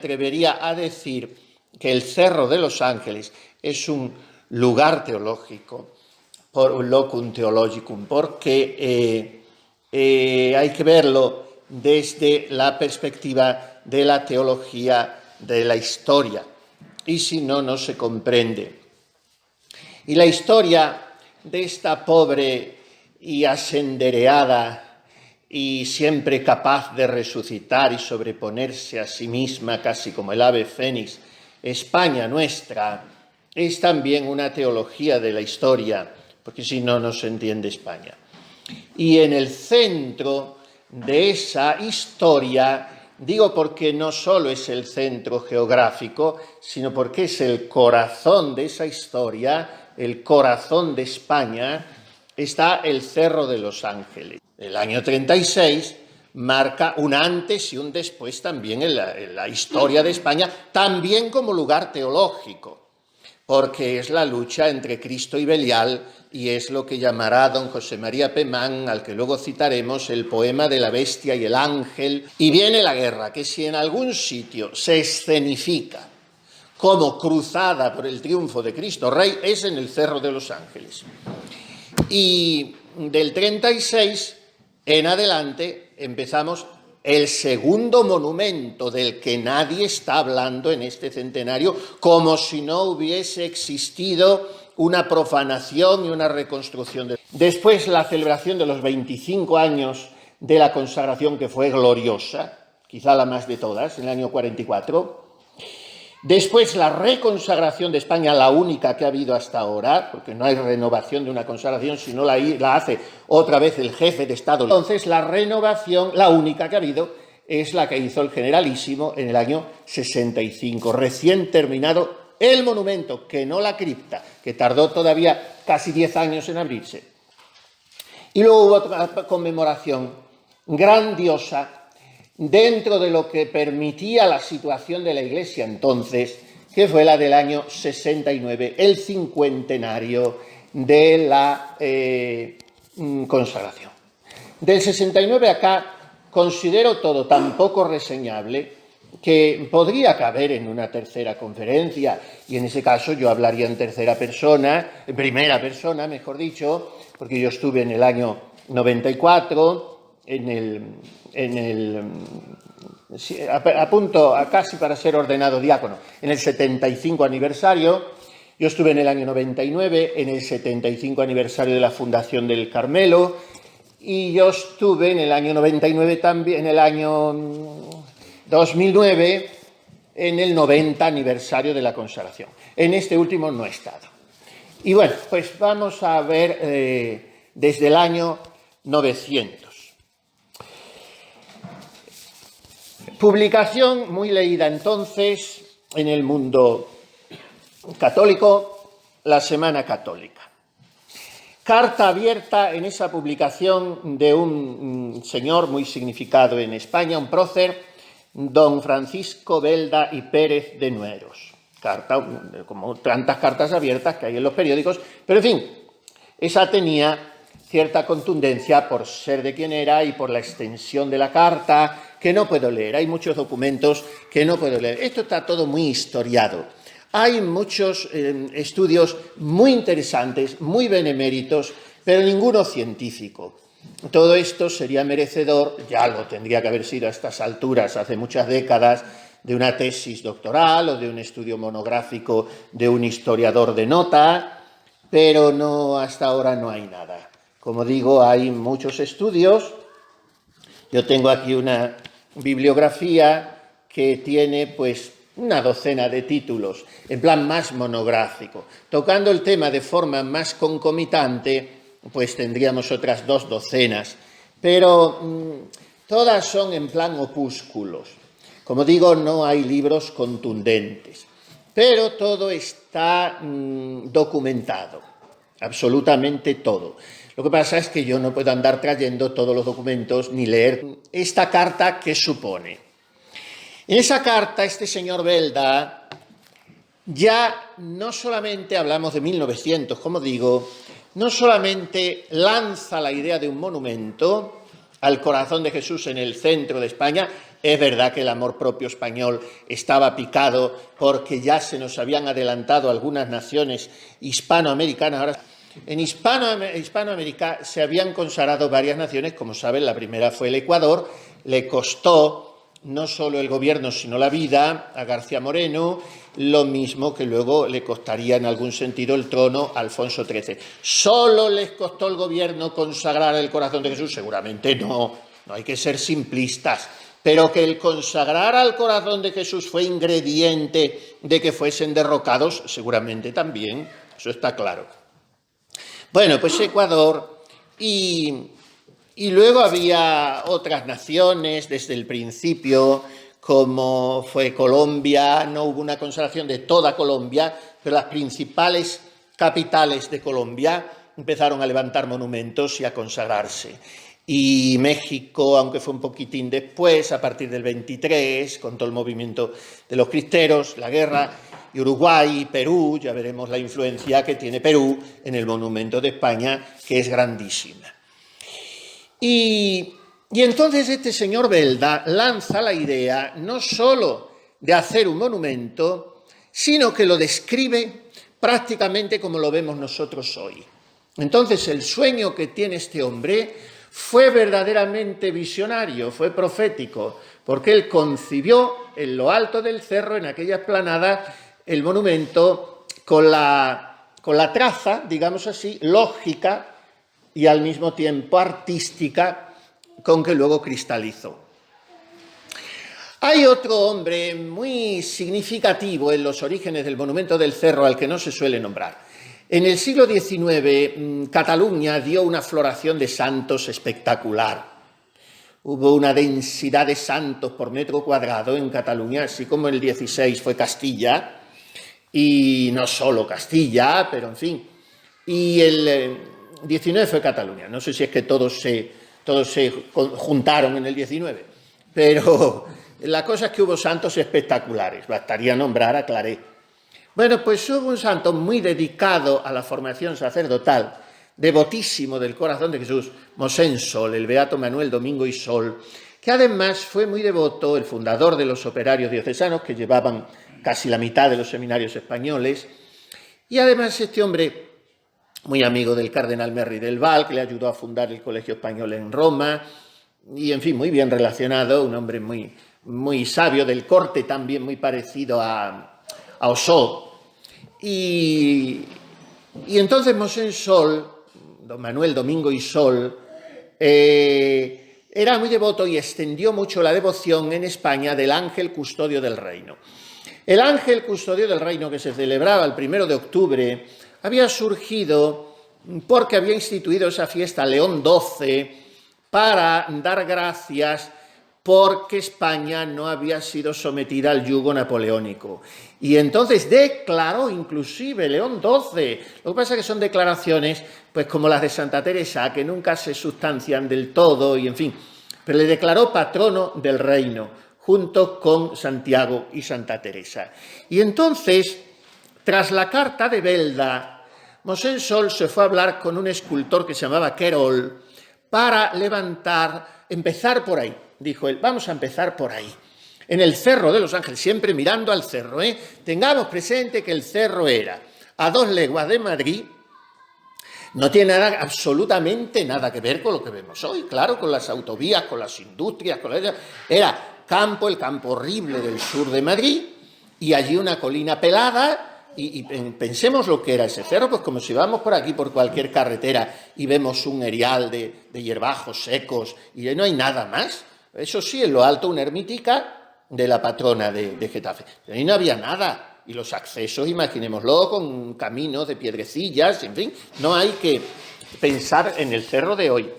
atrevería a decir que el Cerro de los Ángeles es un lugar teológico, por un locum theologicum, porque hay que verlo desde la perspectiva de la teología de la historia, y si no, no se comprende. Y la historia de esta pobre y asendereada y siempre capaz de resucitar y sobreponerse a sí misma, casi como el ave fénix, España nuestra, es también una teología de la historia, porque si no, no se entiende España. Y en el centro de esa historia, digo porque no solo es el centro geográfico, sino porque es el corazón de esa historia, el corazón de España, está el Cerro de los Ángeles. El año 36 marca un antes y un después también en la historia de España, también como lugar teológico, porque es la lucha entre Cristo y Belial, y es lo que llamará don José María Pemán, al que luego citaremos, el poema de la bestia y el ángel. Y viene la guerra, que si en algún sitio se escenifica como cruzada por el triunfo de Cristo Rey, es en el Cerro de los Ángeles. Y del 36 en adelante empezamos el segundo monumento del que nadie está hablando en este centenario, como si no hubiese existido una profanación y una reconstrucción. Después la celebración de los 25 años de la consagración, que fue gloriosa, quizá la más de todas, en el año 44. Después la reconsagración de España, la única que ha habido hasta ahora, porque no hay renovación de una consagración, sino la hace otra vez el jefe de Estado. Entonces la renovación, la única que ha habido, es la que hizo el Generalísimo en el año 65, recién terminado el monumento, que no la cripta, que tardó todavía casi 10 años en abrirse. Y luego hubo otra conmemoración grandiosa, dentro de lo que permitía la situación de la Iglesia entonces, que fue la del año 69, el cincuentenario de la consagración. Del 69 acá considero todo tan poco reseñable que podría caber en una tercera conferencia, y en ese caso yo hablaría en primera persona, mejor dicho, porque yo estuve en el año 94, a punto, casi para ser ordenado diácono, en el 75 aniversario. Yo estuve en el año 99, en el 75 aniversario de la fundación del Carmelo, y yo estuve en el año 99 también, en el año 2009, en el 90 aniversario de la consagración. En este último no he estado. Y bueno, pues vamos a ver desde el año 900. Publicación muy leída entonces en el mundo católico, la Semana Católica. Carta abierta en esa publicación de un señor muy significado en España, un prócer, don Francisco Belda y Pérez de Nueros. Carta, como tantas cartas abiertas que hay en los periódicos, pero en fin, esa tenía cierta contundencia por ser de quien era y por la extensión de la carta, que no puedo leer. Hay muchos documentos que no puedo leer. Esto está todo muy historiado. Hay muchos estudios muy interesantes, muy beneméritos, pero ninguno científico. Todo esto sería merecedor, ya lo tendría que haber sido a estas alturas, hace muchas décadas, de una tesis doctoral o de un estudio monográfico de un historiador de nota, pero no, hasta ahora no hay nada. Como digo, hay muchos estudios. Yo tengo aquí una bibliografía que tiene pues una docena de títulos, en plan más monográfico. Tocando el tema de forma más concomitante, pues tendríamos otras 2 docenas, pero todas son en plan opúsculos. Como digo, no hay libros contundentes, pero todo está documentado, absolutamente todo. Lo que pasa es que yo no puedo andar trayendo todos los documentos ni leer esta carta que supone. En esa carta, este señor Belda ya no solamente, hablamos de 1900, como digo, no solamente lanza la idea de un monumento al corazón de Jesús en el centro de España, Es verdad que el amor propio español estaba picado porque ya se nos habían adelantado algunas naciones hispanoamericanas. Ahora, en Hispanoamérica se habían consagrado varias naciones, como saben, la primera fue el Ecuador, le costó no solo el gobierno, sino la vida a García Moreno, lo mismo que luego le costaría en algún sentido el trono a Alfonso XIII. ¿Solo les costó el gobierno consagrar el corazón de Jesús? Seguramente no, no hay que ser simplistas, pero que el consagrar al corazón de Jesús fue ingrediente de que fuesen derrocados, seguramente también, eso está claro. Bueno, pues Ecuador y luego había otras naciones desde el principio, como fue Colombia. No hubo una consagración de toda Colombia, pero las principales capitales de Colombia empezaron a levantar monumentos y a consagrarse. Y México, aunque fue un poquitín después, a partir del 23, con todo el movimiento de los cristeros, la guerra, y Uruguay y Perú, ya veremos la influencia que tiene Perú en el monumento de España, que es grandísima. Y entonces este señor Belda lanza la idea no solo de hacer un monumento, sino que lo describe prácticamente como lo vemos nosotros hoy. Entonces el sueño que tiene este hombre fue verdaderamente visionario, fue profético, porque él concibió en lo alto del cerro, en aquella explanada, el monumento con la traza, digamos así, lógica y al mismo tiempo artística con que luego cristalizó. Hay otro hombre muy significativo en los orígenes del monumento del cerro al que no se suele nombrar. En el siglo XIX, Cataluña dio una floración de santos espectacular. Hubo una densidad de santos por metro cuadrado en Cataluña, así como el 16 fue Castilla, y no solo Castilla, pero en fin. Y el 19 fue Cataluña. No sé si es que todos se juntaron en el 19, pero la cosa es que hubo santos espectaculares. Bastaría nombrar a Claret. Bueno, pues hubo un santo muy dedicado a la formación sacerdotal, devotísimo del corazón de Jesús, Mosén Sol, el beato Manuel Domingo y Sol, que además fue muy devoto, el fundador de los operarios diocesanos, que llevaban casi la mitad de los seminarios españoles, y además este hombre, muy amigo del cardenal Merry del Val, que le ayudó a fundar el Colegio Español en Roma, y en fin, muy bien relacionado, un hombre muy, muy sabio, del corte también muy parecido a Osó. Y entonces Mosén Sol, don Manuel Domingo y Sol, era muy devoto y extendió mucho la devoción en España del ángel custodio del reino. El ángel custodio del reino, que se celebraba el 1 de octubre, había surgido porque había instituido esa fiesta León XII para dar gracias porque España no había sido sometida al yugo napoleónico. Y entonces declaró inclusive León XII, lo que pasa es que son declaraciones pues como las de Santa Teresa, que nunca se sustancian del todo, y en fin, pero le declaró patrono del reino, junto con Santiago y Santa Teresa. Y entonces, tras la carta de Belda, Mosén Sol se fue a hablar con un escultor que se llamaba Querol para empezar por ahí. Dijo él, vamos a empezar por ahí, en el Cerro de los Ángeles, siempre mirando al cerro. Tengamos presente que el cerro era a 2 leguas de Madrid, no tiene absolutamente nada que ver con lo que vemos hoy, claro, con las autovías, con las industrias, era el campo horrible del sur de Madrid, y allí una colina pelada. Y pensemos lo que era ese cerro, pues como si vamos por aquí, por cualquier carretera, y vemos un erial de hierbajos secos, y no hay nada más. Eso sí, en lo alto una ermitica de la patrona de Getafe. Pero ahí no había nada, y los accesos, imaginémoslo, con caminos de piedrecillas, en fin, no hay que pensar en el cerro de hoy.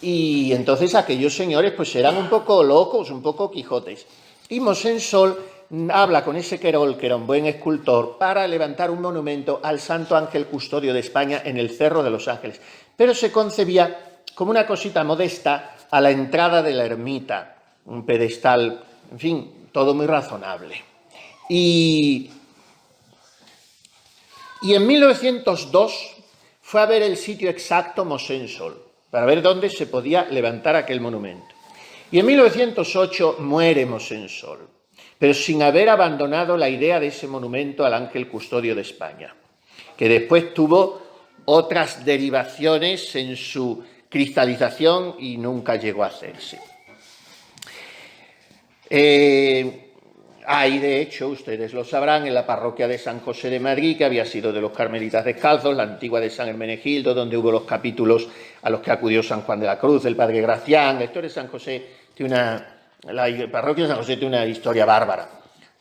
Y entonces aquellos señores pues eran un poco locos, un poco quijotes. Y Mosén Sol habla con ese Querol, que era un buen escultor, para levantar un monumento al Santo Ángel Custodio de España en el Cerro de los Ángeles. Pero se concebía como una cosita modesta a la entrada de la ermita, un pedestal, en fin, todo muy razonable. Y en 1902 fue a ver el sitio exacto Mosén Sol, para ver dónde se podía levantar aquel monumento. Y en 1908 muere Mosensol, pero sin haber abandonado la idea de ese monumento al ángel custodio de España, que después tuvo otras derivaciones en su cristalización y nunca llegó a hacerse. Hay, de hecho, ustedes lo sabrán, en la parroquia de San José de Madrid, que había sido de los Carmelitas Descalzos, la antigua de San Hermenegildo, donde hubo los capítulos a los que acudió San Juan de la Cruz, el padre Gracián. La historia de San José la parroquia de San José tiene una historia bárbara.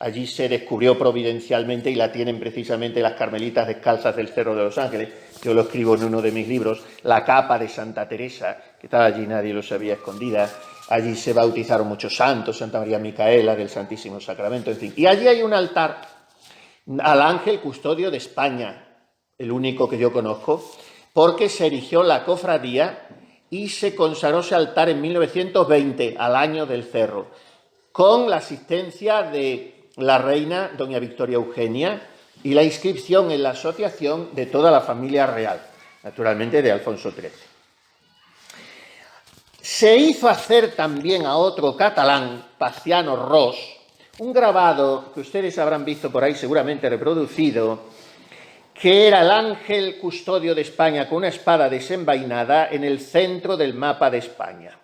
Allí se descubrió providencialmente, y la tienen precisamente las Carmelitas Descalzas del Cerro de los Ángeles, yo lo escribo en uno de mis libros, la capa de Santa Teresa, que estaba allí, nadie lo sabía, escondida. Allí se bautizaron muchos santos, Santa María Micaela del Santísimo Sacramento, en fin. Y allí hay un altar al ángel custodio de España, el único que yo conozco, porque se erigió la cofradía y se consagró ese altar en 1920, al año del Cerro, con la asistencia de la reina doña Victoria Eugenia y la inscripción en la asociación de toda la familia real, naturalmente de Alfonso XIII. Se hizo hacer también a otro catalán, Paciano Ros, un grabado que ustedes habrán visto por ahí seguramente reproducido, que era el ángel custodio de España con una espada desenvainada en el centro del mapa de España.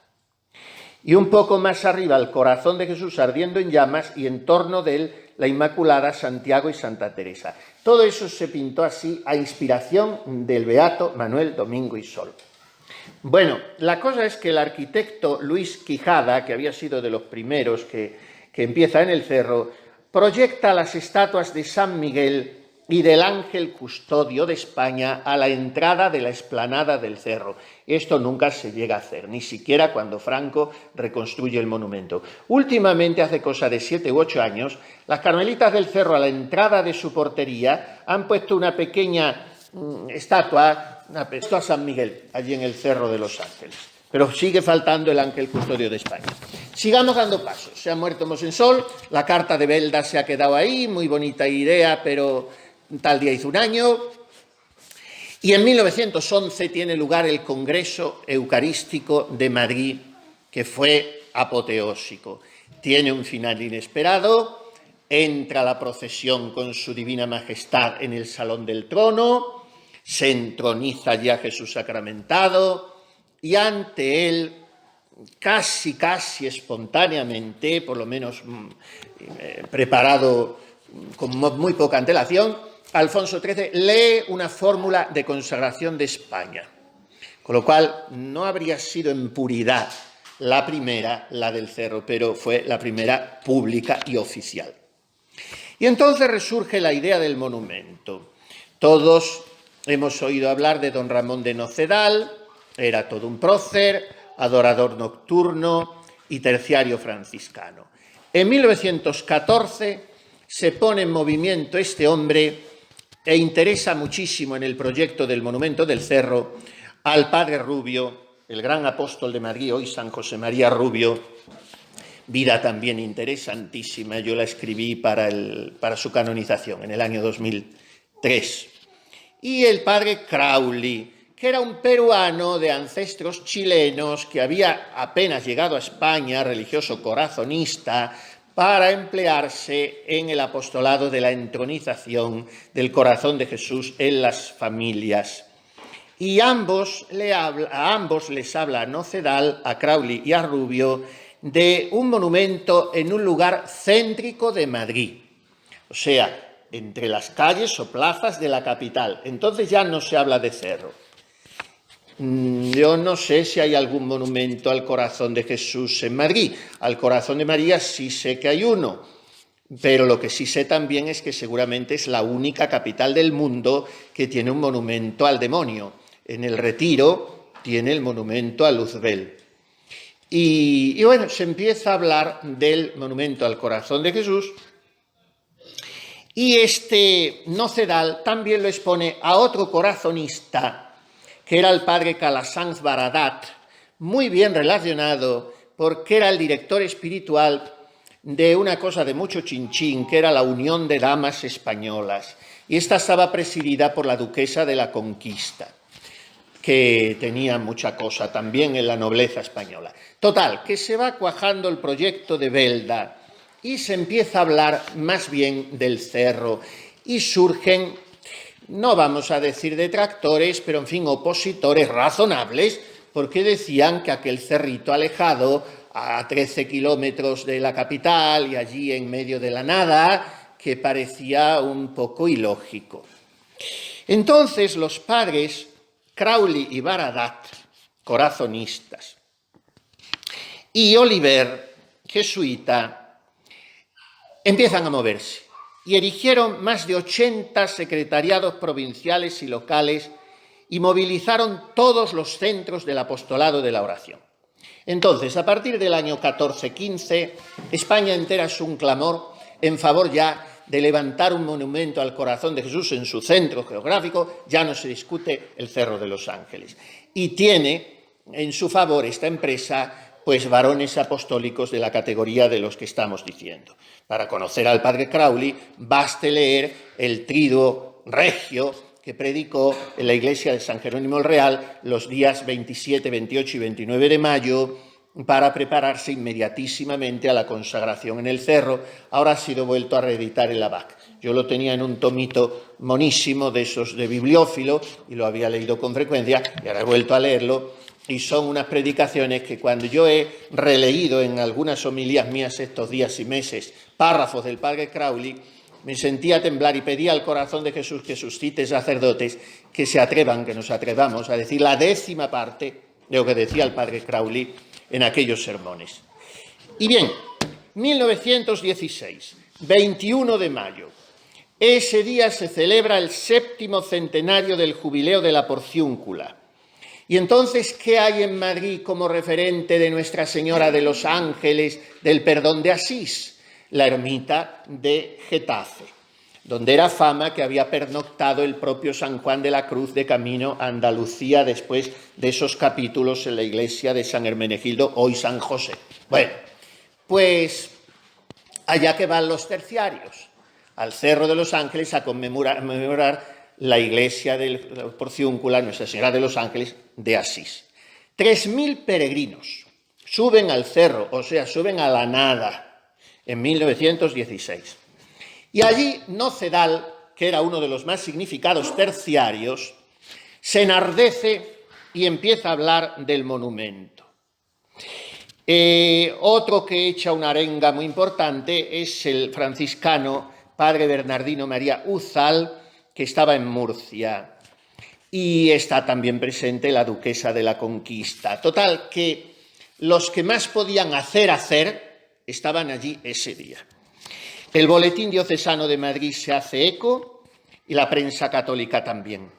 Y un poco más arriba el corazón de Jesús ardiendo en llamas y en torno de él la Inmaculada, Santiago y Santa Teresa. Todo eso se pintó así a inspiración del beato Manuel Domingo y Sol. Bueno, la cosa es que el arquitecto Luis Quijada, que había sido de los primeros que empieza en el Cerro, proyecta las estatuas de San Miguel y del ángel custodio de España a la entrada de la explanada del Cerro. Esto nunca se llega a hacer, ni siquiera cuando Franco reconstruye el monumento. Últimamente, hace cosa de 7 u 8 años, las Carmelitas del Cerro, a la entrada de su portería, han puesto una pequeña estatua a San Miguel, allí en el Cerro de los Ángeles. Pero sigue faltando el ángel custodio de España. Sigamos dando pasos. Se ha muerto Mosensol, la carta de Belda se ha quedado ahí, muy bonita idea, pero tal día hizo un año. Y en 1911 tiene lugar el Congreso Eucarístico de Madrid, que fue apoteósico. Tiene un final inesperado, entra la procesión con su Divina Majestad en el Salón del Trono, se entroniza ya Jesús sacramentado y ante él, casi espontáneamente, por lo menos preparado con muy poca antelación, Alfonso XIII lee una fórmula de consagración de España, con lo cual no habría sido en puridad la primera, la del Cerro, pero fue la primera pública y oficial. Y entonces resurge la idea del monumento. Todos hemos oído hablar de don Ramón de Nocedal, era todo un prócer, adorador nocturno y terciario franciscano. En 1914 se pone en movimiento este hombre e interesa muchísimo en el proyecto del monumento del Cerro al padre Rubio, el gran apóstol de Madrid, hoy San José María Rubio, vida también interesantísima. Yo la escribí para su canonización en el año 2003. Y el padre Crowley, que era un peruano de ancestros chilenos que había apenas llegado a España, religioso corazonista, para emplearse en el apostolado de la entronización del corazón de Jesús en las familias. Y a ambos les habla Nocedal, a Crowley y a Rubio, de un monumento en un lugar céntrico de Madrid, o sea, entre las calles o plazas de la capital. Entonces ya no se habla de Cerro. Yo no sé si hay algún monumento al corazón de Jesús en Madrid. Al corazón de María sí sé que hay uno, pero lo que sí sé también es que seguramente es la única capital del mundo que tiene un monumento al demonio. En el Retiro tiene el monumento a Luzbel. Y bueno, se empieza a hablar del monumento al corazón de Jesús. Y este Nocedal también lo expone a otro corazonista, que era el padre Calasanz Baradat, muy bien relacionado porque era el director espiritual de una cosa de mucho chinchín, que era la Unión de Damas Españolas, y esta estaba presidida por la duquesa de la Conquista. que tenía mucha cosa también en la nobleza española. Total, que se va cuajando el proyecto de Belda y se empieza a hablar más bien del cerro y surgen, no vamos a decir detractores, pero en fin, opositores razonables, porque decían que aquel cerrito alejado a 13 kilómetros de la capital y allí en medio de la nada, que parecía un poco ilógico. Entonces los padres Crowley y Baradat, corazonistas, y Oliver, jesuita, empiezan a moverse y erigieron más de 80 secretariados provinciales y locales y movilizaron todos los centros del apostolado de la oración. Entonces, a partir del año 1415, España entera es un clamor en favor ya de levantar un monumento al corazón de Jesús en su centro geográfico. Ya no se discute el Cerro de los Ángeles. Y tiene en su favor esta empresa pues varones apostólicos de la categoría de los que estamos diciendo. Para conocer al padre Crowley, baste leer el Triduo Regio que predicó en la iglesia de San Jerónimo el Real los días 27, 28 y 29 de mayo para prepararse inmediatísimamente a la consagración en el cerro. Ahora ha sido vuelto a reeditar en la BAC. Yo lo tenía en un tomito monísimo de esos de bibliófilo y lo había leído con frecuencia y ahora he vuelto a leerlo. Y son unas predicaciones que cuando yo he releído en algunas homilías mías estos días y meses párrafos del padre Crowley, me sentía temblar y pedía al corazón de Jesús que suscite sacerdotes que se atrevan, que nos atrevamos a decir la 10ª parte de lo que decía el padre Crowley en aquellos sermones. Y bien, 1916, 21 de mayo, ese día se celebra el 7º centenario del jubileo de la Porciúncula. Y entonces, ¿qué hay en Madrid como referente de Nuestra Señora de los Ángeles del Perdón de Asís? La ermita de Getafe, donde era fama que había pernoctado el propio San Juan de la Cruz de camino a Andalucía después de esos capítulos en la iglesia de San Hermenegildo, hoy San José. Bueno, pues allá que van los terciarios, al Cerro de los Ángeles a conmemorar la iglesia de la Porciúncula, Nuestra Señora de los Ángeles de Asís. 3.000 peregrinos suben al cerro, o sea, suben a la nada, en 1916. Y allí Nocedal, que era uno de los más significados terciarios, se enardece y empieza a hablar del monumento. Otro que echa una arenga muy importante es el franciscano padre Bernardino María Uzal, que estaba en Murcia, y está también presente la duquesa de la Conquista. Total, que los que más podían hacer, estaban allí ese día. El Boletín Diocesano de Madrid se hace eco y la prensa católica también.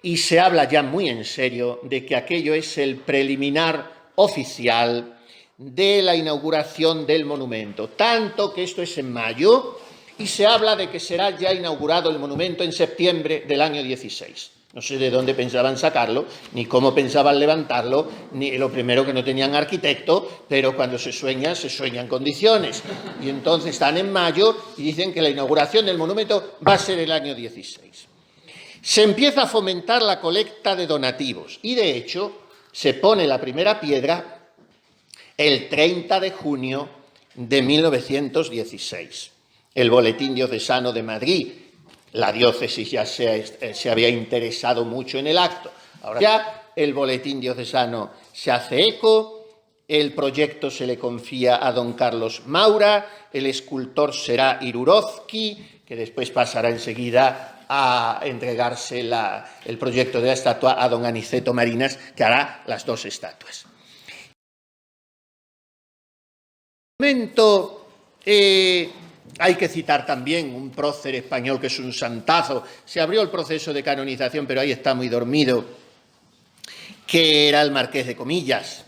Y se habla ya muy en serio de que aquello es el preliminar oficial de la inauguración del monumento, tanto que esto es en mayo, y se habla de que será ya inaugurado el monumento en septiembre del año 16. No sé de dónde pensaban sacarlo, ni cómo pensaban levantarlo, ni lo primero que no tenían arquitecto, pero cuando se sueña en condiciones. Y entonces están en mayo y dicen que la inauguración del monumento va a ser el año 16. Se empieza a fomentar la colecta de donativos y, de hecho, se pone la primera piedra el 30 de junio de 1916. El Boletín Diocesano de Madrid, la diócesis ya se había interesado mucho en el acto. Ahora ya el Boletín Diocesano se hace eco, el proyecto se le confía a don Carlos Maura, el escultor será Irurovsky, que después pasará enseguida a entregarse el proyecto de la estatua a don Aniceto Marinas, que hará las 2 estatuas. En este momento hay que citar también un prócer español que es un santazo. Se abrió el proceso de canonización, pero ahí está muy dormido, que era el Marqués de Comillas.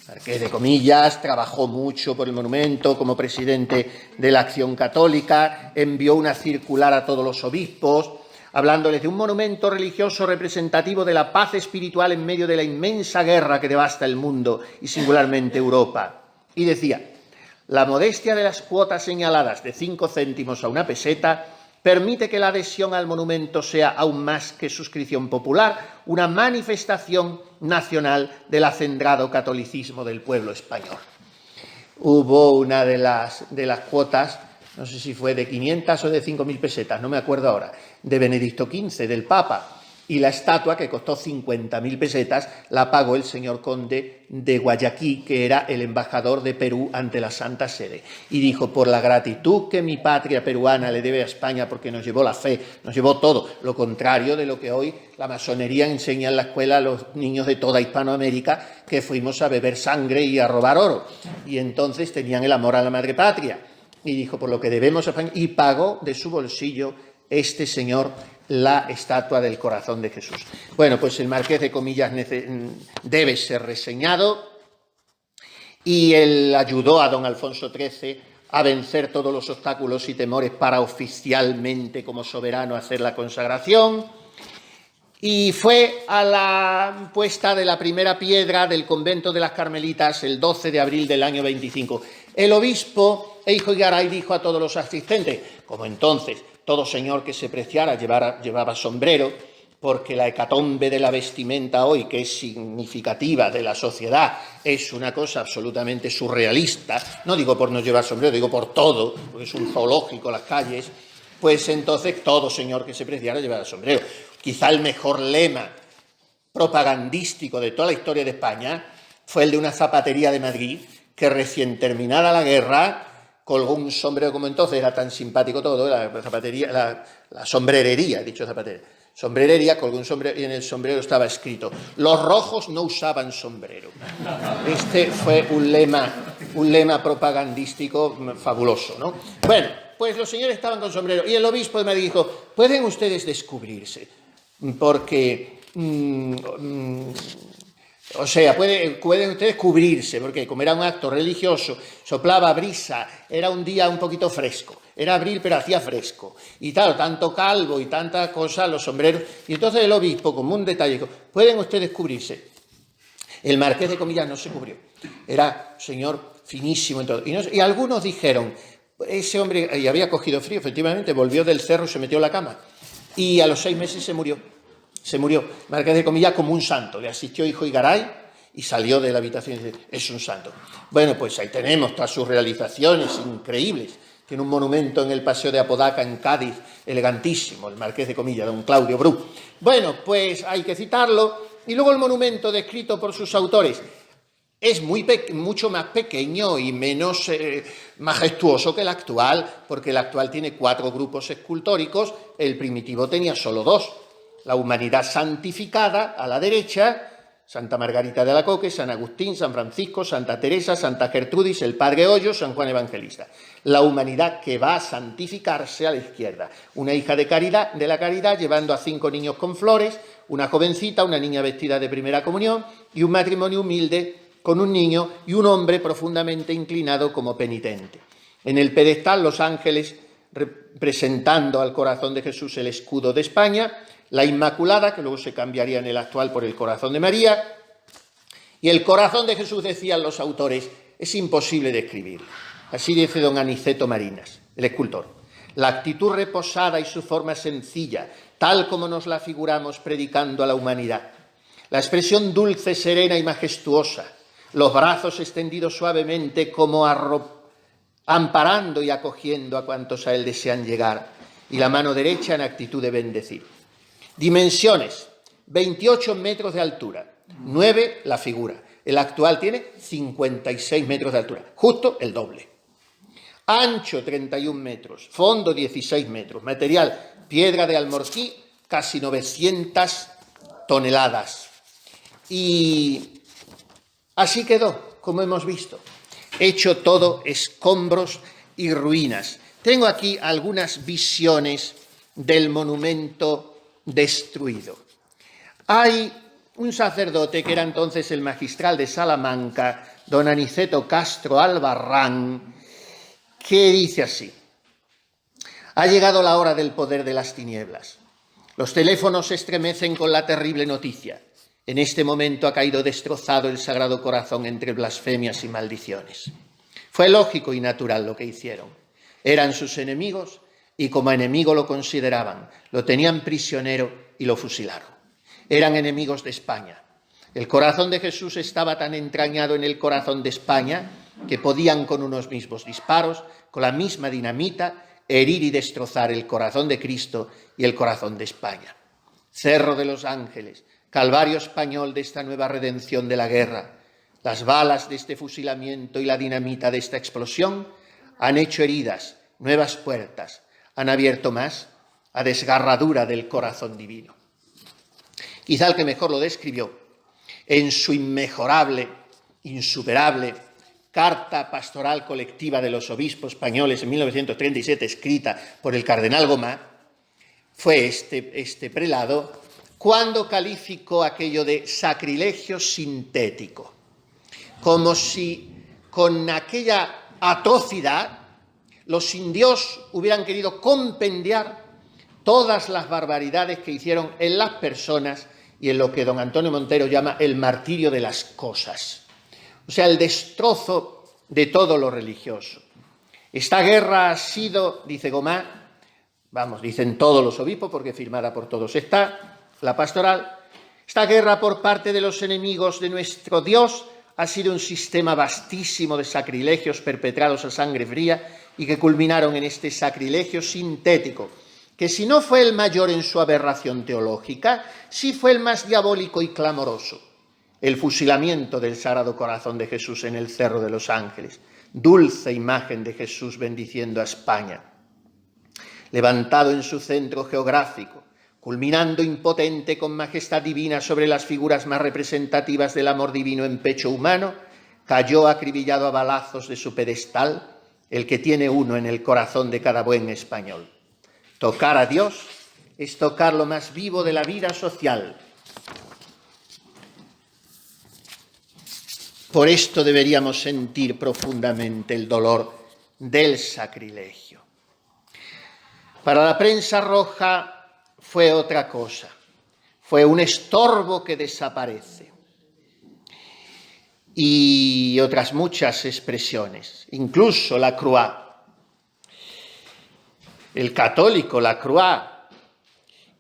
Marqués de Comillas trabajó mucho por el monumento como presidente de la Acción Católica, envió una circular a todos los obispos, hablándoles de un monumento religioso representativo de la paz espiritual en medio de la inmensa guerra que devasta el mundo y singularmente Europa. Y decía: la modestia de las cuotas señaladas de 5 céntimos a 1 peseta permite que la adhesión al monumento sea aún más que suscripción popular, una manifestación nacional del acendrado catolicismo del pueblo español. Hubo una de las cuotas, no sé si fue de 500 o de 5.000 pesetas, no me acuerdo ahora, de Benedicto XV, del Papa, y la estatua, que costó 50.000 pesetas, la pagó el señor conde de Guayaquil, que era el embajador de Perú ante la Santa Sede. Y dijo, por la gratitud que mi patria peruana le debe a España, porque nos llevó la fe, nos llevó todo, lo contrario de lo que hoy la masonería enseña en la escuela a los niños de toda Hispanoamérica, que fuimos a beber sangre y a robar oro. Y entonces tenían el amor a la madre patria. Y dijo, por lo que debemos a España, y pagó de su bolsillo este señor la estatua del corazón de Jesús. Bueno, pues el Marqués de Comillas debe ser reseñado, y él ayudó a don Alfonso XIII a vencer todos los obstáculos y temores para oficialmente, como soberano, hacer la consagración, y fue a la puesta de la primera piedra del convento de las Carmelitas el 12 de abril del año 25. El obispo Eijo-Garay dijo a todos los asistentes, como entonces todo señor que se preciara llevaba sombrero, porque la hecatombe de la vestimenta hoy, que es significativa de la sociedad, es una cosa absolutamente surrealista, no digo por no llevar sombrero, digo por todo, porque es un zoológico las calles, pues entonces todo señor que se preciara llevaba sombrero. Quizá el mejor lema propagandístico de toda la historia de España fue el de una zapatería de Madrid, que recién terminada la guerra colgó un sombrero, como entonces era tan simpático todo, la zapatería, la sombrerería, he dicho zapatería, sombrerería, colgó un sombrero y en el sombrero estaba escrito, los rojos no usaban sombrero. Este fue un lema propagandístico fabuloso, ¿no? Bueno, pues los señores estaban con sombrero y el obispo de Madrid dijo, pueden ustedes descubrirse, porque... o sea, pueden ustedes cubrirse, porque como era un acto religioso, soplaba brisa, era un día un poquito fresco, era abril pero hacía fresco, y claro, tanto calvo y tanta cosa, los sombreros, y entonces el obispo, como un detalle, dijo, pueden ustedes cubrirse. El Marqués de Comillas no se cubrió, era señor finísimo en todo, y algunos dijeron, ese hombre y había cogido frío, efectivamente, volvió del cerro, se metió en la cama, y a los 6 meses se murió. Se murió, Marqués de Comillas, como un santo. Le asistió Eijo-Garay y salió de la habitación y dice, es un santo. Bueno, pues ahí tenemos todas sus realizaciones increíbles. Tiene un monumento en el Paseo de Apodaca, en Cádiz, elegantísimo, el Marqués de Comillas, don Claudio Bru. Bueno, pues hay que citarlo. Y luego el monumento descrito por sus autores es mucho más pequeño y menos majestuoso que el actual, porque el actual tiene 4 grupos escultóricos, el primitivo tenía solo 2. La humanidad santificada a la derecha, Santa Margarita de Alacoque, San Agustín, San Francisco, Santa Teresa, Santa Gertrudis, el Padre Hoyo, San Juan Evangelista. La humanidad que va a santificarse a la izquierda. Una hija de la caridad llevando a 5 niños con flores, una jovencita, una niña vestida de primera comunión y un matrimonio humilde con un niño y un hombre profundamente inclinado como penitente. En el pedestal los ángeles representando al corazón de Jesús el escudo de España, la Inmaculada, que luego se cambiaría en el actual por el corazón de María, y el corazón de Jesús, decían los autores, es imposible describir. Así dice don Aniceto Marinas, el escultor. La actitud reposada y su forma sencilla, tal como nos la figuramos predicando a la humanidad. La expresión dulce, serena y majestuosa, los brazos extendidos suavemente como amparando y acogiendo a cuantos a él desean llegar, y la mano derecha en actitud de bendecir. Dimensiones, 28 metros de altura, 9 la figura. El actual tiene 56 metros de altura, justo el doble. Ancho, 31 metros, fondo, 16 metros. Material, piedra de Almorquí, casi 900 toneladas. Y así quedó, como hemos visto, hecho todo escombros y ruinas. Tengo aquí algunas visiones del monumento destruido. Hay un sacerdote que era entonces el magistral de Salamanca, don Aniceto Castro Albarrán, que dice así: ha llegado la hora del poder de las tinieblas. Los teléfonos se estremecen con la terrible noticia. En este momento ha caído destrozado el Sagrado Corazón entre blasfemias y maldiciones. Fue lógico y natural lo que hicieron. Eran sus enemigos, y como enemigo lo consideraban, lo tenían prisionero y lo fusilaron. Eran enemigos de España. El corazón de Jesús estaba tan entrañado en el corazón de España que podían con unos mismos disparos, con la misma dinamita, herir y destrozar el corazón de Cristo y el corazón de España. Cerro de los Ángeles, calvario español de esta nueva redención de la guerra. Las balas de este fusilamiento y la dinamita de esta explosión han hecho heridas, nuevas puertas, han abierto más a desgarradura del corazón divino. Quizá el que mejor lo describió en su inmejorable, insuperable Carta Pastoral Colectiva de los Obispos Españoles en 1937, escrita por el cardenal Gomá, fue este prelado, cuando calificó aquello de sacrilegio sintético, como si con aquella atrocidad los indios hubieran querido compendiar todas las barbaridades que hicieron en las personas y en lo que don Antonio Montero llama el martirio de las cosas, o sea, el destrozo de todo lo religioso. Esta guerra ha sido, dice Gomá, dicen todos los obispos, porque firmada por todos está, la pastoral, esta guerra por parte de los enemigos de nuestro Dios ha sido un sistema vastísimo de sacrilegios perpetrados a sangre fría y que culminaron en este sacrilegio sintético, que si no fue el mayor en su aberración teológica, sí fue el más diabólico y clamoroso: el fusilamiento del Sagrado Corazón de Jesús en el Cerro de los Ángeles, dulce imagen de Jesús bendiciendo a España, levantado en su centro geográfico, culminando impotente con majestad divina sobre las figuras más representativas del amor divino en pecho humano, cayó acribillado a balazos de su pedestal, el que tiene uno en el corazón de cada buen español. Tocar a Dios es tocar lo más vivo de la vida social. Por esto deberíamos sentir profundamente el dolor del sacrilegio. Para la prensa roja fue otra cosa, fue un estorbo que desaparece. Y otras muchas expresiones, incluso la Croix. El católico, la Croix,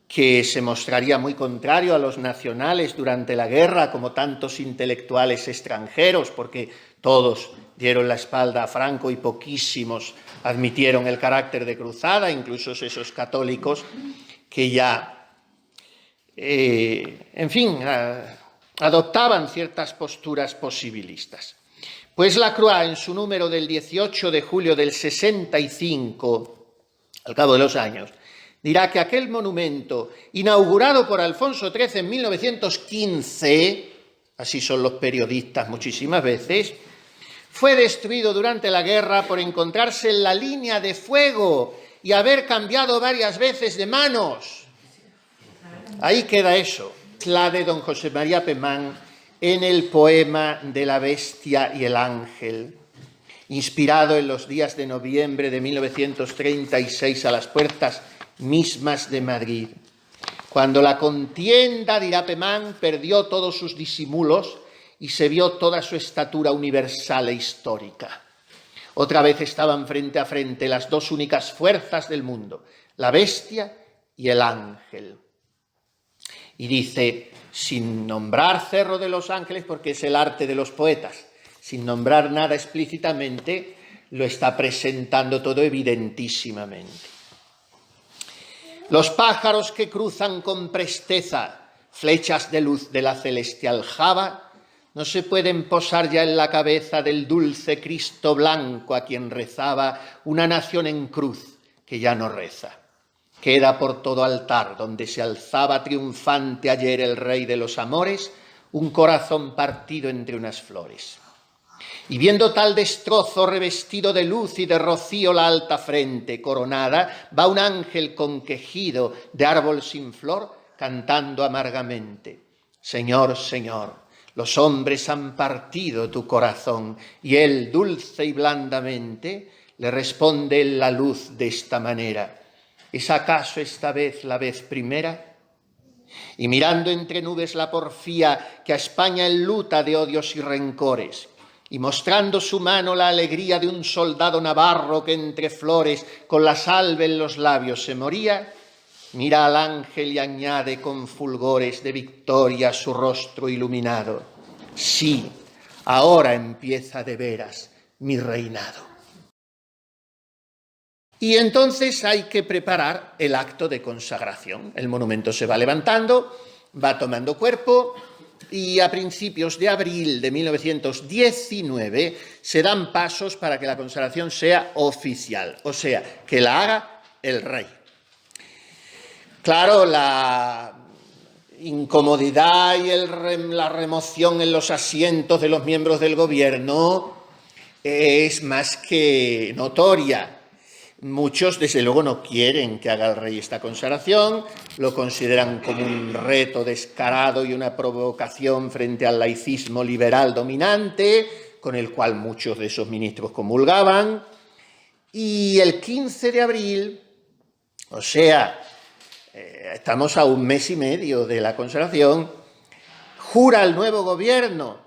que se mostraría muy contrario a los nacionales durante la guerra, como tantos intelectuales extranjeros, porque todos dieron la espalda a Franco y poquísimos admitieron el carácter de cruzada, incluso esos católicos que ya, adoptaban ciertas posturas posibilistas. Pues la Croix, en su número del 18 de julio del 65, al cabo de los años, dirá que aquel monumento, inaugurado por Alfonso XIII en 1915, así son los periodistas muchísimas veces, fue destruido durante la guerra por encontrarse en la línea de fuego y haber cambiado varias veces de manos. Ahí queda eso, la de don José María Pemán en el poema de La bestia y el ángel, inspirado en los días de noviembre de 1936 a las puertas mismas de Madrid, cuando la contienda, dirá Pemán, perdió todos sus disimulos y se vio toda su estatura universal e histórica. Otra vez estaban frente a frente las dos únicas fuerzas del mundo, la bestia y el ángel. Y dice, sin nombrar Cerro de los Ángeles, porque es el arte de los poetas, sin nombrar nada explícitamente, lo está presentando todo evidentísimamente. Los pájaros que cruzan con presteza flechas de luz de la celestial java no se pueden posar ya en la cabeza del dulce Cristo blanco a quien rezaba una nación en cruz que ya no reza. Queda por todo altar donde se alzaba triunfante ayer el rey de los amores un corazón partido entre unas flores. Y viendo tal destrozo revestido de luz y de rocío la alta frente coronada, va un ángel con quejido de árbol sin flor cantando amargamente: Señor, Señor, los hombres han partido tu corazón. Y él, dulce y blandamente, le responde en la luz de esta manera: ¿es acaso esta vez la vez primera? Y mirando entre nubes la porfía que a España enluta de odios y rencores, y mostrando su mano la alegría de un soldado navarro que entre flores con la salve en los labios se moría, mira al ángel y añade con fulgores de victoria su rostro iluminado: sí, ahora empieza de veras mi reinado. Y entonces hay que preparar el acto de consagración. El monumento se va levantando, va tomando cuerpo y a principios de abril de 1919 se dan pasos para que la consagración sea oficial, o sea, que la haga el rey. Claro, la incomodidad y la remoción en los asientos de los miembros del gobierno es más que notoria. Muchos, desde luego, no quieren que haga el rey esta consagración, lo consideran como un reto descarado y una provocación frente al laicismo liberal dominante, con el cual muchos de esos ministros comulgaban. Y el 15 de abril, o sea, estamos a un mes y medio de la consagración, jura el nuevo gobierno.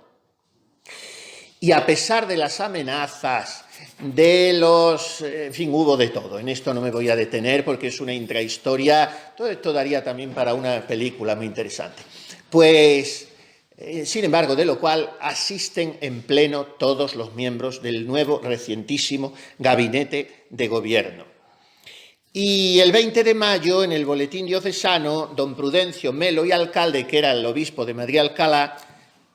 Y a pesar de las amenazas, en fin, hubo de todo. En esto no me voy a detener porque es una intrahistoria. Todo esto daría también para una película muy interesante. Pues, sin embargo, de lo cual asisten en pleno todos los miembros del nuevo, recientísimo gabinete de gobierno. Y el 20 de mayo, en el boletín diocesano, don Prudencio Melo y Alcalde, que era el obispo de Madrid-Alcalá,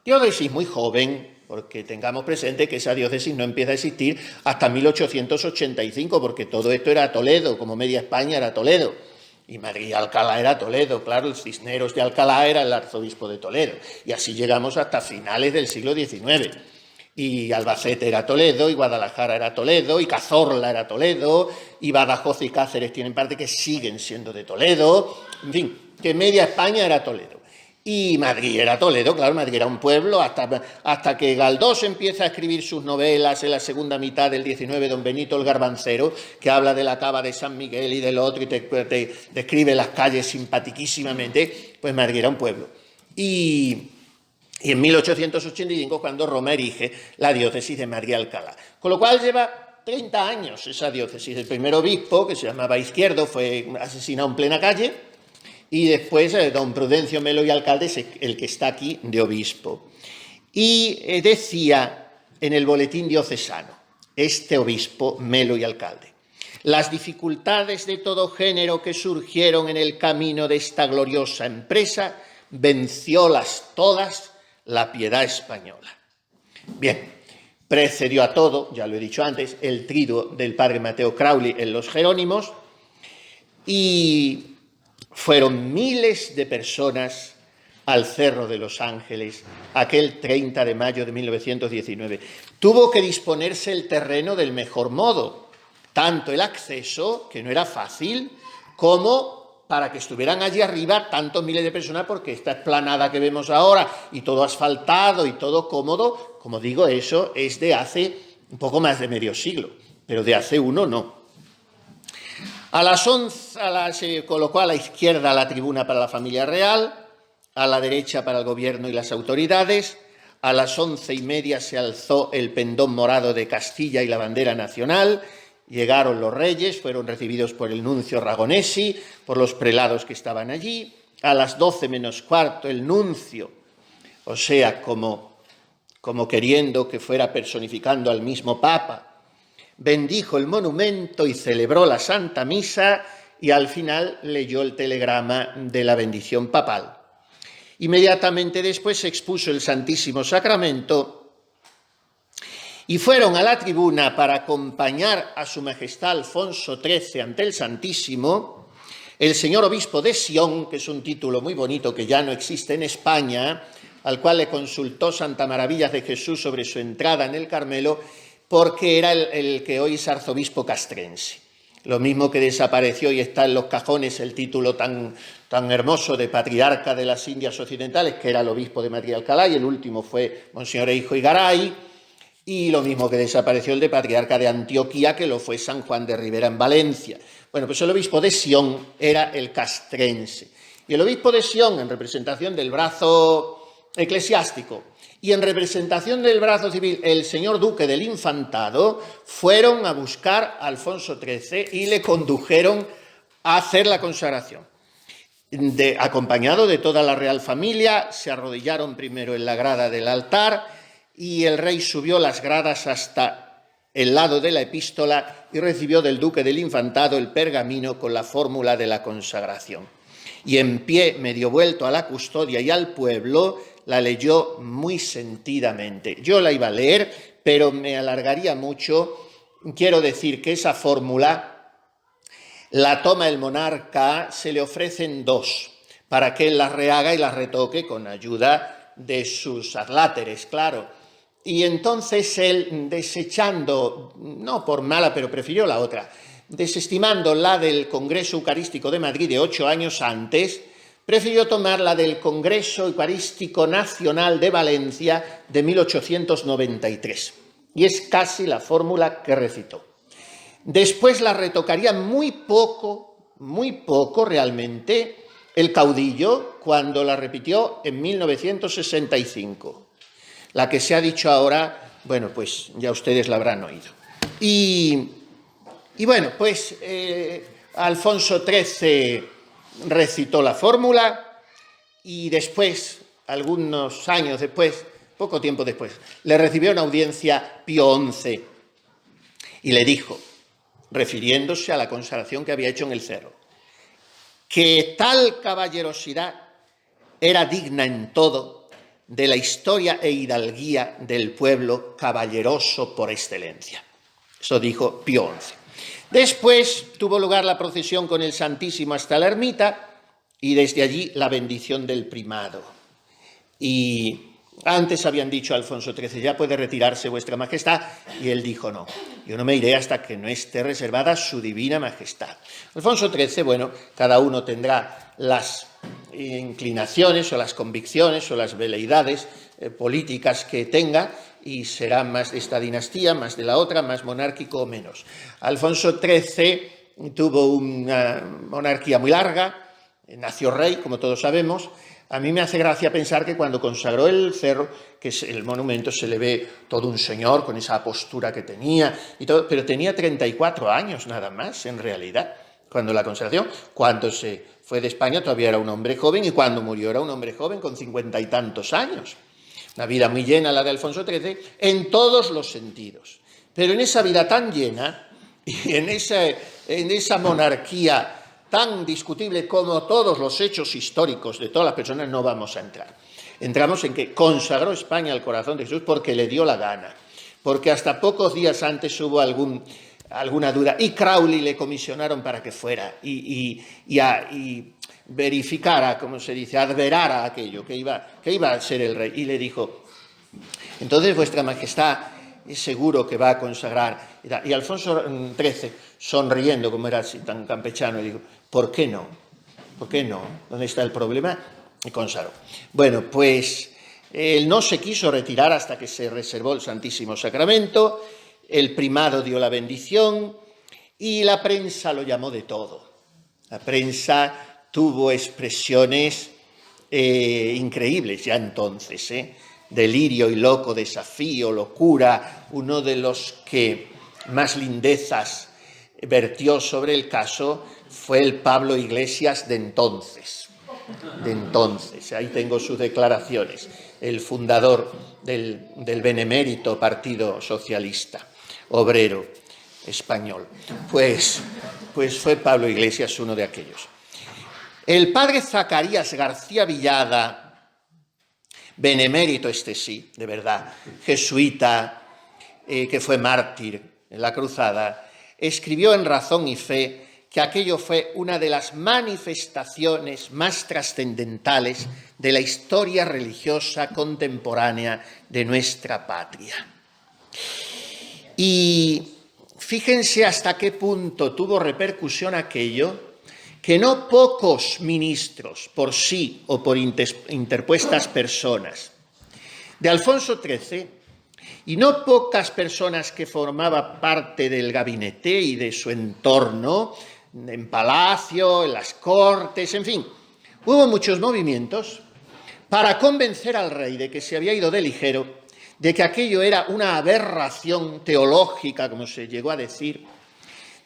diócesis muy joven, porque tengamos presente que esa diócesis no empieza a existir hasta 1885, porque todo esto era Toledo, como media España era Toledo, y Madrid-Alcalá era Toledo, claro, el Cisneros de Alcalá era el arzobispo de Toledo, y así llegamos hasta finales del siglo XIX. Y Albacete era Toledo, y Guadalajara era Toledo, y Cazorla era Toledo, y Badajoz y Cáceres tienen parte que siguen siendo de Toledo, en fin, que media España era Toledo. Y Madrid era Toledo, claro, Madrid era un pueblo, hasta que Galdós empieza a escribir sus novelas en la segunda mitad del XIX, don Benito el Garbancero, que habla de la cava de San Miguel y del otro, y te describe las calles simpatiquísimamente, pues Madrid era un pueblo. Y en 1885, cuando Roma erige la diócesis de Madrid-Alcalá. Con lo cual lleva 30 años esa diócesis. El primer obispo, que se llamaba Izquierdo, fue asesinado en plena calle, y después don Prudencio Melo y Alcalde es el que está aquí de obispo. Y decía en el boletín diocesano, este obispo Melo y Alcalde: las dificultades de todo género que surgieron en el camino de esta gloriosa empresa, venciólas todas la piedad española. Bien, precedió a todo, ya lo he dicho antes, el triduo del padre Mateo Crowley en los Jerónimos, y fueron miles de personas al Cerro de los Ángeles aquel 30 de mayo de 1919. Tuvo que disponerse el terreno del mejor modo, tanto el acceso, que no era fácil, como para que estuvieran allí arriba tantos miles de personas, porque esta explanada que vemos ahora y todo asfaltado y todo cómodo, como digo, eso es de hace un poco más de medio siglo, pero de hace uno no. A las 11 se colocó a la izquierda la tribuna para la familia real, a la derecha para el gobierno y las autoridades. A las 11:30 se alzó el pendón morado de Castilla y la bandera nacional. Llegaron los reyes, fueron recibidos por el nuncio Ragonesi, por los prelados que estaban allí. A las 12 menos cuarto el nuncio, o sea, como queriendo que fuera personificando al mismo Papa, bendijo el monumento y celebró la Santa Misa, y al final leyó el telegrama de la bendición papal. Inmediatamente después se expuso el Santísimo Sacramento y fueron a la tribuna para acompañar a su Majestad Alfonso XIII ante el Santísimo el señor obispo de Sion, que es un título muy bonito que ya no existe en España, al cual le consultó Santa Maravillas de Jesús sobre su entrada en el Carmelo, porque era el que hoy es arzobispo castrense. Lo mismo que desapareció y está en los cajones el título tan hermoso de patriarca de las Indias Occidentales, que era el obispo de Madrid-Alcalá, y el último fue Monseñor Eijo Igaray, y lo mismo que desapareció el de patriarca de Antioquía, que lo fue San Juan de Ribera en Valencia. Bueno, pues el obispo de Sion era el castrense. Y el obispo de Sion, en representación del brazo eclesiástico y en representación del brazo civil el señor duque del infantado, fueron a buscar a Alfonso XIII y le condujeron a hacer la consagración. Acompañado de toda la real familia, se arrodillaron primero en la grada del altar y el rey subió las gradas hasta el lado de la epístola y recibió del duque del infantado el pergamino con la fórmula de la consagración. Y en pie, medio vuelto a la custodia y al pueblo, la leyó muy sentidamente. Yo la iba a leer, pero me alargaría mucho. Quiero decir que esa fórmula la toma el monarca, se le ofrecen dos, para que él las rehaga y las retoque con ayuda de sus adláteres, claro. Y entonces él, desechando, no por mala, pero prefirió la otra, desestimando la del Congreso Eucarístico de Madrid de 8 años antes, prefirió tomar la del Congreso Eucarístico Nacional de Valencia de 1893. Y es casi la fórmula que recitó. Después la retocaría muy poco realmente, el caudillo, cuando la repitió en 1965. La que se ha dicho ahora, bueno, pues ya ustedes la habrán oído. Y bueno, pues Alfonso XIII recitó la fórmula y después, algunos años después, poco tiempo después, le recibió una audiencia Pío XI y le dijo, refiriéndose a la consagración que había hecho en el Cerro, que tal caballerosidad era digna en todo de la historia e hidalguía del pueblo caballeroso por excelencia. Eso dijo Pío XI. Después tuvo lugar la procesión con el Santísimo hasta la ermita y desde allí la bendición del primado. Y antes habían dicho a Alfonso XIII, ya puede retirarse vuestra majestad, y él dijo, no, yo no me iré hasta que no esté reservada su divina majestad. Alfonso XIII, bueno, cada uno tendrá las inclinaciones o las convicciones o las veleidades políticas que tenga y será más de esta dinastía, más de la otra, más monárquico o menos. Alfonso XIII tuvo una monarquía muy larga, nació rey, como todos sabemos. A mí me hace gracia pensar que cuando consagró el Cerro, que es el monumento, se le ve todo un señor con esa postura que tenía y todo, pero tenía 34 años nada más, en realidad, cuando la consagración. Cuando se fue de España todavía era un hombre joven y cuando murió era un hombre joven con 50 y tantos años. Una vida muy llena la de Alfonso XIII en todos los sentidos. Pero en esa vida tan llena y en esa monarquía tan discutible como todos los hechos históricos de todas las personas, no vamos a entrar. Entramos en que consagró España al corazón de Jesús porque le dio la gana, porque hasta pocos días antes hubo alguna duda y Crowley le comisionaron para que fuera y verificara, como se dice, adverara aquello, que iba a ser el rey, y le dijo, entonces vuestra majestad es seguro que va a consagrar. Y Alfonso XIII, sonriendo, como era así tan campechano, le dijo, ¿por qué no? ¿Por qué no? ¿Dónde está el problema? Y consagró. Bueno, pues él no se quiso retirar hasta que se reservó el Santísimo Sacramento, el primado dio la bendición y la prensa lo llamó de todo. La prensa tuvo expresiones increíbles ya entonces, delirio y loco, desafío, locura. Uno de los que más lindezas vertió sobre el caso fue el Pablo Iglesias de entonces. Ahí tengo sus declaraciones, el fundador del benemérito Partido Socialista Obrero Español. Pues fue Pablo Iglesias uno de aquellos. El padre Zacarías García Villada, benemérito este sí, de verdad, jesuita, que fue mártir en la cruzada, escribió en Razón y Fe que aquello fue una de las manifestaciones más trascendentales de la historia religiosa contemporánea de nuestra patria. Y fíjense hasta qué punto tuvo repercusión aquello, que no pocos ministros, por sí o por interpuestas personas, de Alfonso XIII, y no pocas personas que formaban parte del gabinete y de su entorno, en palacio, en las cortes, en fin, hubo muchos movimientos para convencer al rey de que se había ido de ligero, de que aquello era una aberración teológica, como se llegó a decir,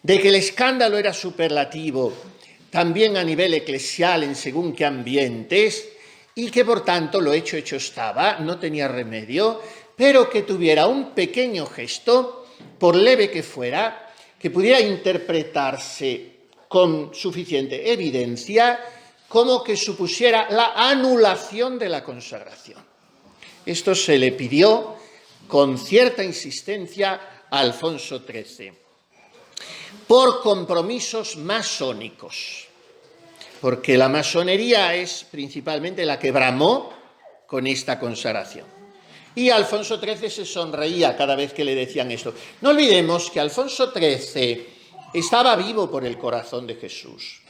de que el escándalo era superlativo también a nivel eclesial en según qué ambientes, y que por tanto lo hecho estaba, no tenía remedio, pero que tuviera un pequeño gesto, por leve que fuera, que pudiera interpretarse con suficiente evidencia como que supusiera la anulación de la consagración. Esto se le pidió con cierta insistencia a Alfonso XIII, por compromisos masónicos, porque la masonería es principalmente la que bramó con esta consagración. Y Alfonso XIII se sonreía cada vez que le decían esto. No olvidemos que Alfonso XIII estaba vivo por el corazón de Jesús.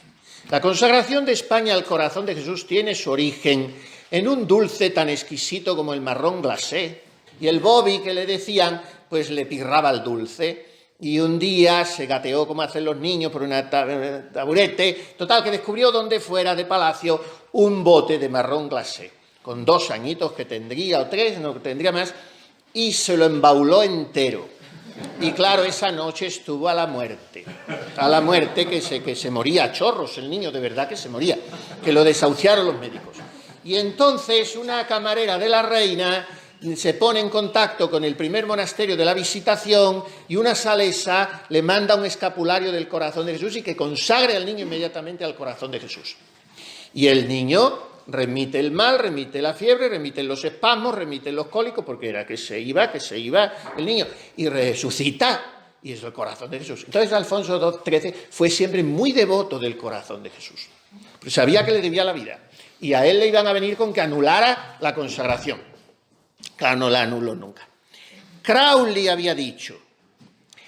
La consagración de España al corazón de Jesús tiene su origen en un dulce tan exquisito como el marrón glacé, y el Bobby que le decían, pues le pirraba el dulce, y un día se gateó como hacen los niños por una taburete, total que descubrió donde fuera de palacio un bote de marrón glacé, con 2 añitos que tendría, o 3, no tendría más, y se lo embauló entero. Y claro, esa noche estuvo a la muerte que se moría a chorros, el niño de verdad que se moría, que lo desahuciaron los médicos. Y entonces una camarera de la reina se pone en contacto con el primer monasterio de la Visitación y una salesa le manda un escapulario del corazón de Jesús y que consagre al niño inmediatamente al corazón de Jesús. Y el niño remite el mal, remite la fiebre, remite los espasmos, remite los cólicos, porque era que se iba el niño, y resucita, y es el corazón de Jesús. Entonces Alfonso XIII fue siempre muy devoto del corazón de Jesús, pues sabía que le debía la vida, y a él le iban a venir con que anulara la consagración. Claro, no la anuló nunca. Crowley había dicho,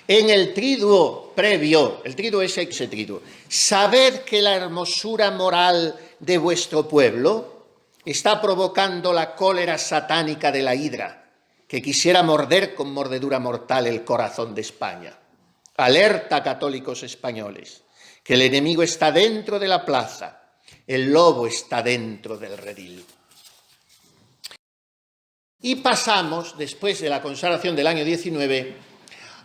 en el triduo previo, el triduo es ese triduo, sabed que la hermosura moral de vuestro pueblo está provocando la cólera satánica de la hidra, que quisiera morder con mordedura mortal el corazón de España. Alerta, católicos españoles, que el enemigo está dentro de la plaza, el lobo está dentro del redil. Y pasamos, después de la consagración del año 19,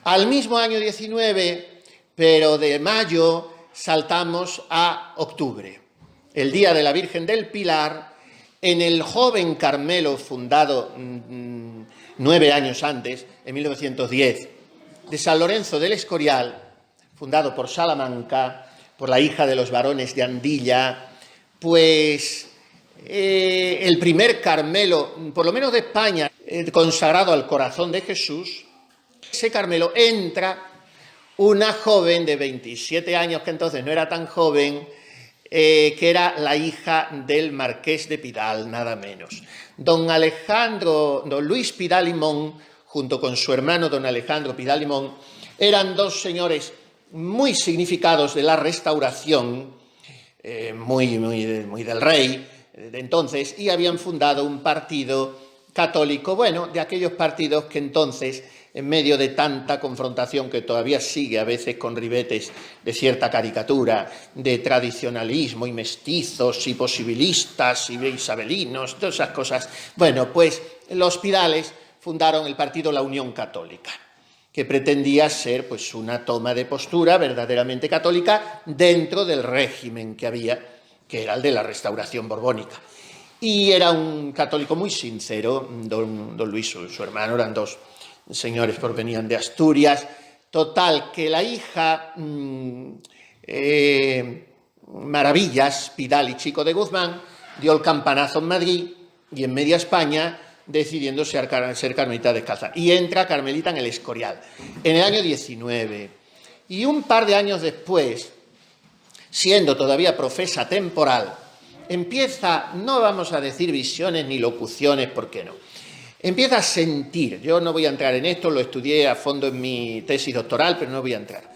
al mismo año 19, pero de mayo saltamos a octubre, el día de la Virgen del Pilar, en el joven Carmelo fundado 9 años antes, en 1910, de San Lorenzo del Escorial, fundado por Salamanca, por la hija de los varones de Andilla, pues el primer Carmelo, por lo menos de España, consagrado al corazón de Jesús. Ese Carmelo entra una joven de 27 años, que entonces no era tan joven, que era la hija del marqués de Pidal, nada menos. Don Luis Pidal y Mon, junto con su hermano don Alejandro Pidal y Mon, eran 2 señores muy significados de la Restauración, muy del rey de entonces, y habían fundado un partido católico, bueno, de aquellos partidos que entonces, en medio de tanta confrontación que todavía sigue a veces con ribetes de cierta caricatura, de tradicionalismo y mestizos y posibilistas y isabelinos, todas esas cosas, bueno, pues los Pidales fundaron el partido La Unión Católica, que pretendía ser pues una toma de postura verdaderamente católica dentro del régimen que había, que era el de la Restauración borbónica. Y era un católico muy sincero, don Luis, su hermano, eran 2 señores que venían de Asturias. Total, que la hija Maravillas, Pidal y Chico de Guzmán, dio el campanazo en Madrid y en media España, decidiendo ser carmelita descalza. Y entra carmelita en el Escorial, en el año 19. Y un par de años después, siendo todavía profesa temporal, empieza, no vamos a decir visiones ni locuciones, ¿por qué no? Empieza a sentir, yo no voy a entrar en esto, lo estudié a fondo en mi tesis doctoral, pero no voy a entrar.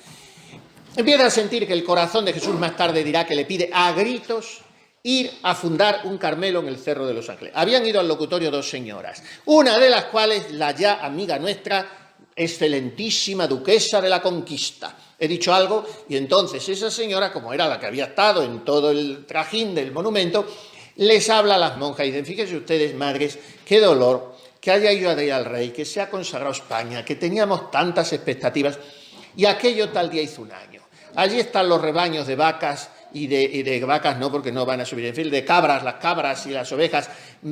Empieza a sentir que el corazón de Jesús más tarde dirá que le pide a gritos ir a fundar un Carmelo en el Cerro de los Ángeles. Habían ido al locutorio 2 señoras, una de las cuales, la ya amiga nuestra, excelentísima duquesa de la Conquista. He dicho algo, y entonces esa señora, como era la que había estado en todo el trajín del monumento, Les habla a las monjas y dicen, fíjense ustedes, madres, qué dolor que haya ido a ir al rey, que se ha consagrado España, que teníamos tantas expectativas, y aquello tal día hizo un año. Allí están los rebaños de vacas, y de vacas no, porque no van a subir, en fin, de cabras, las cabras y las ovejas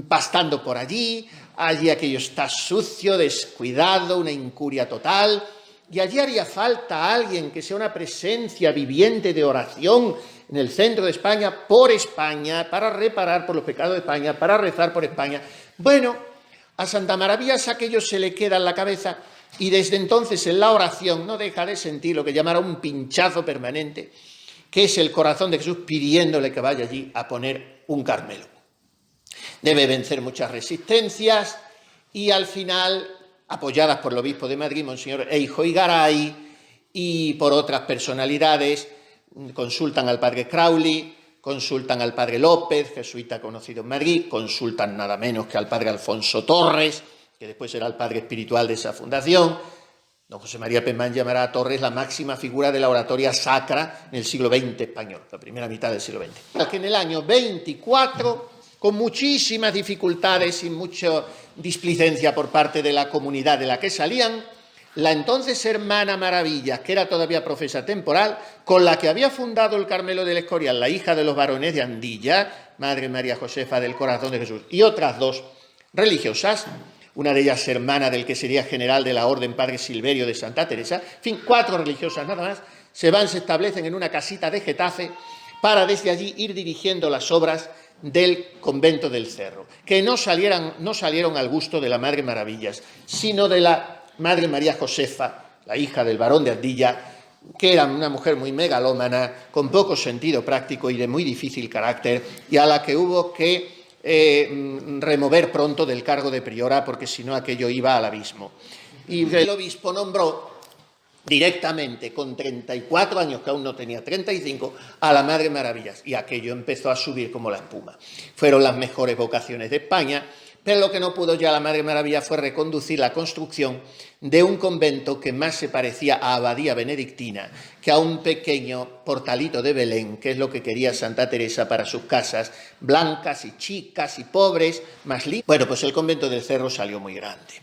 pastando por allí. Allí aquello está sucio, descuidado, una incuria total, y allí haría falta alguien que sea una presencia viviente de oración en el centro de España, por España, para reparar por los pecados de España, para rezar por España. Bueno, a Santa Maravillas aquello se le queda en la cabeza, y desde entonces en la oración no deja de sentir lo que llamará un pinchazo permanente, que es el corazón de Jesús pidiéndole que vaya allí a poner un Carmelo. Debe vencer muchas resistencias y al final, apoyadas por el obispo de Madrid, Monseñor Eijo y Garay, y por otras personalidades, consultan al padre Crowley, consultan al padre López, jesuita conocido en Madrid, consultan nada menos que al padre Alfonso Torres, que después será el padre espiritual de esa fundación. Don José María Pemán llamará a Torres la máxima figura de la oratoria sacra en el siglo XX español, la primera mitad del siglo XX. Que en el año 24, con muchísimas dificultades y mucha displicencia por parte de la comunidad de la que salían, la entonces hermana Maravillas, que era todavía profesa temporal, con la que había fundado el Carmelo del Escorial, la hija de los varones de Andilla, Madre María Josefa del Corazón de Jesús, y otras dos religiosas, una de ellas hermana del que sería general de la Orden, Padre Silverio de Santa Teresa, en fin, 4 religiosas nada más, se establecen en una casita de Getafe para desde allí ir dirigiendo las obras del convento del Cerro, que no salieron al gusto de la Madre Maravillas, sino de la Madre María Josefa, la hija del barón de Andilla, que era una mujer muy megalómana, con poco sentido práctico y de muy difícil carácter, y a la que hubo que remover pronto del cargo de priora, porque si no aquello iba al abismo. Y el obispo nombró directamente, con 34 años, que aún no tenía 35, a la Madre Maravillas, y aquello empezó a subir como la espuma. Fueron las mejores vocaciones de España, pero lo que no pudo ya la Madre Maravilla fue reconducir la construcción de un convento que más se parecía a abadía benedictina que a un pequeño portalito de Belén, que es lo que quería Santa Teresa para sus casas, blancas y chicas y pobres, más limpias. Bueno, pues el convento del Cerro salió muy grande,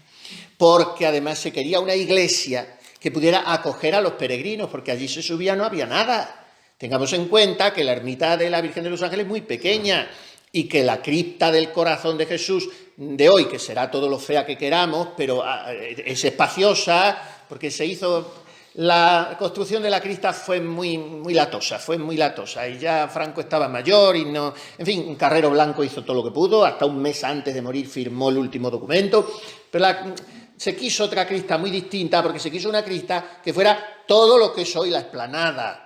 porque además se quería una iglesia que pudiera acoger a los peregrinos, porque allí se subía, no había nada. Tengamos en cuenta que la ermita de la Virgen de los Ángeles es muy pequeña, y que la cripta del Corazón de Jesús de hoy, que será todo lo fea que queramos, pero es espaciosa, porque se hizo, la construcción de la cripta fue muy latosa, y ya Franco estaba mayor y no, en fin, Carrero Blanco hizo todo lo que pudo, hasta un mes antes de morir firmó el último documento, pero se quiso otra cripta muy distinta, porque se quiso una cripta que fuera todo lo que es hoy la explanada,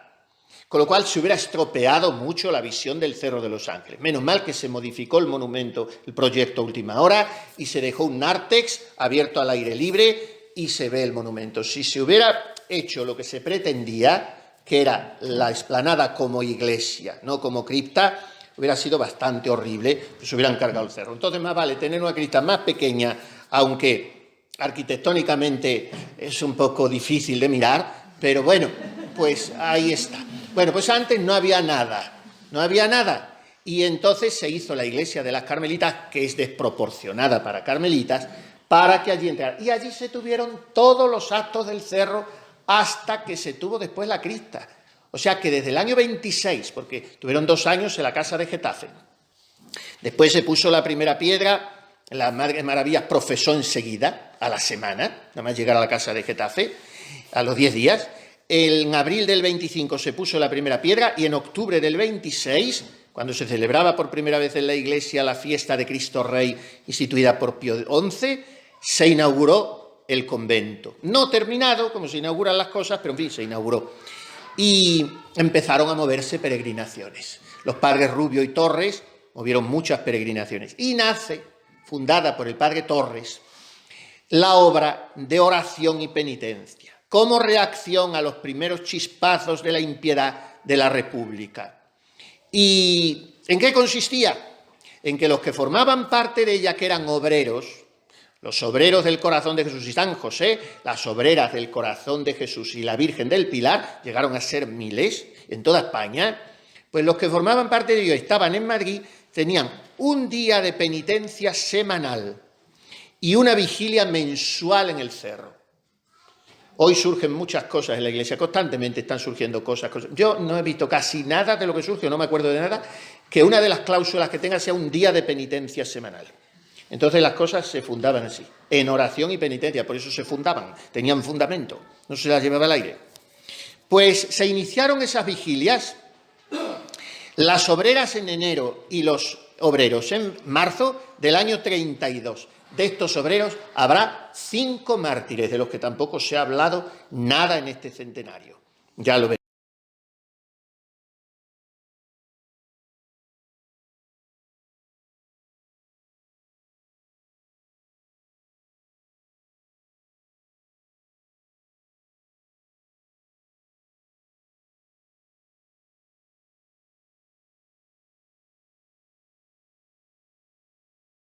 con lo cual se hubiera estropeado mucho la visión del Cerro de los Ángeles. Menos mal que se modificó el monumento, el proyecto a última hora, y se dejó un nártex abierto al aire libre y se ve el monumento. Si se hubiera hecho lo que se pretendía, que era la explanada como iglesia, no como cripta, hubiera sido bastante horrible, pues se hubieran cargado el cerro. Entonces más vale tener una cripta más pequeña, aunque arquitectónicamente es un poco difícil de mirar, pero bueno, pues ahí está. Bueno, pues antes no había nada, y entonces se hizo la iglesia de las Carmelitas, que es desproporcionada para carmelitas, para que allí entraran. Y allí se tuvieron todos los actos del cerro hasta que se tuvo después la cripta. O sea que desde el año 26, porque tuvieron 2 años en la casa de Getafe, después se puso la primera piedra, la Madre Maravillas profesó enseguida, a la semana, nada más llegar a la casa de Getafe, a los 10 días, en abril del 25 se puso la primera piedra y en octubre del 26, cuando se celebraba por primera vez en la iglesia la fiesta de Cristo Rey instituida por Pío XI, se inauguró el convento. No terminado, como se inauguran las cosas, pero en fin, se inauguró. Y empezaron a moverse peregrinaciones. Los padres Rubio y Torres movieron muchas peregrinaciones. Y nace, fundada por el padre Torres, la obra de oración y penitencia, como reacción a los primeros chispazos de la impiedad de la República. ¿Y en qué consistía? En que los que formaban parte de ella, que eran obreros, los obreros del Corazón de Jesús y San José, las obreras del Corazón de Jesús y la Virgen del Pilar, llegaron a ser miles en toda España, pues los que formaban parte de ellos estaban en Madrid tenían un día de penitencia semanal y una vigilia mensual en el cerro. Hoy surgen muchas cosas en la Iglesia, constantemente están surgiendo cosas. Yo no he visto casi nada de lo que surge, no me acuerdo de nada, que una de las cláusulas que tenga sea un día de penitencia semanal. Entonces las cosas se fundaban así, en oración y penitencia, por eso se fundaban, tenían fundamento, no se las llevaba al aire. Pues se iniciaron esas vigilias, las obreras en enero y los obreros en marzo del año 32. De estos obreros habrá 5 mártires, de los que tampoco se ha hablado nada en este centenario. Ya lo veremos.